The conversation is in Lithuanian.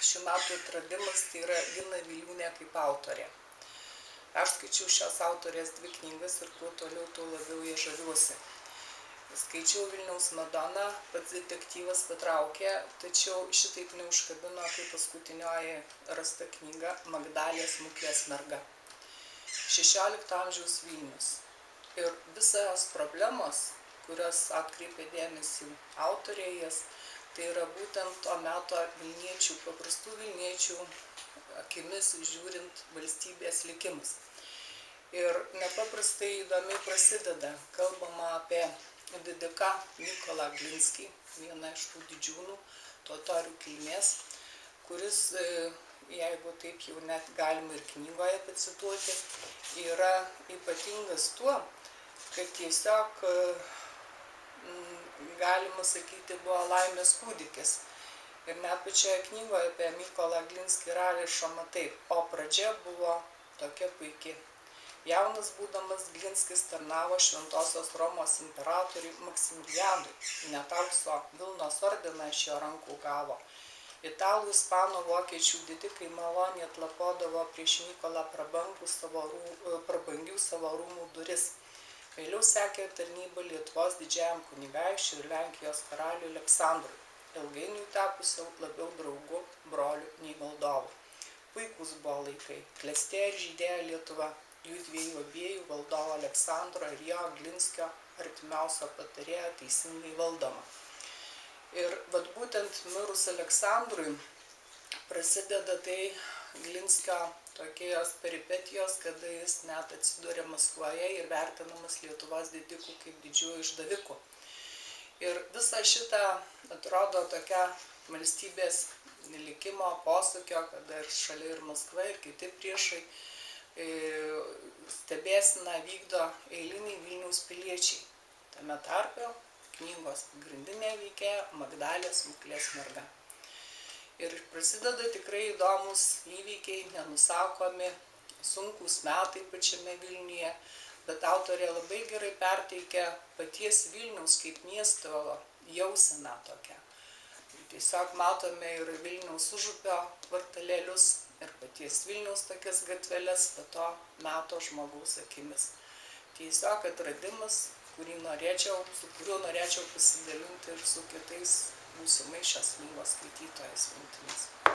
šių metų atradimas tai yra Gina Viliūnė kaip autorė. Perskaičiau šios autorės 2 knygas ir kuo toliau, tuo labiau ją žaviuosi. Skaičiau Vilniaus Madoną, pats detektyvas patraukė, tačiau šitaip neužkabino kaip paskutinioji rasta knyga Magdalės Muklės merga. 16 amžiaus Vilnius. Ir visas problemos, kurios atkreipė dėmesį autorė jas, tai yra būtent to meto vilniečių, paprastų vilniečių akimis žiūrint valstybės likimus. Ir nepaprastai įdomiai prasideda, kalbama apie didika Mykolą Glinskį, vieną iš tų didžiūnų, totorių kilmės, kuris, jeigu taip jau net galima ir knygoje pacituoti, yra ypatingas tuo, kad tiesiog, galima sakyti, buvo laimės kūdikis. Ir net pačioje knygoje apie Mykolą Glinskį rašoma taip, o pradžia buvo tokia puiki. Jaunas būdamas Glinskis tarnavo Šventosios Romos imperatoriui Maksimilianui, net aukso Vilnos ordiną iš jo rankų gavo. Italų, ispanų, vokiečių didikai maloniai atlapodavo prieš Mykolą prabangių savo rūmų duris. Vėliau sekė tarnyba Lietuvos didžiajam kunigaikščiui ir Lenkijos karaliui Aleksandrui, ilgainiui tapusiau labiau draugu, broliu nei valdovu. Puikūs buvo laikai, klestėjo ir žydėjo Lietuva, jų dviejų abiejų valdovo Aleksandro ir jo Glinskio artimiausio patarėjo teisingai valdoma. Ir vat būtent mirus Aleksandrui prasideda tai Glinskio tokios peripetijos, kada jis net atsidūrė Maskvoje ir vertinamas Lietuvos didikų kaip didžiųjų išdavikų. Ir visa šita atrodo tokia valstybės likimo posūkio, kada ir šalia ir Maskva, ir kiti priešai stebėseną vykdo eiliniai Vilniaus piliečiai. Tame tarpe knygos pagrindinė veikėja Magdalės Muklės merga. Ir prasideda tikrai įdomus įvykiai, nenusakomi, sunkūs metai pačiame Vilniuje, bet autorė labai gerai perteikia paties Vilniaus kaip miesto jauseną tokią. Tiesiog matome ir Vilniaus užupio kvartalėlius, ir paties Vilniaus tokias gatveles, bet to meto žmogaus akimis. Tiesiog atradimas, su kuriuo norėčiau pasidalinti ir su kitais būsimais šios knygos skaitytojais mintimis.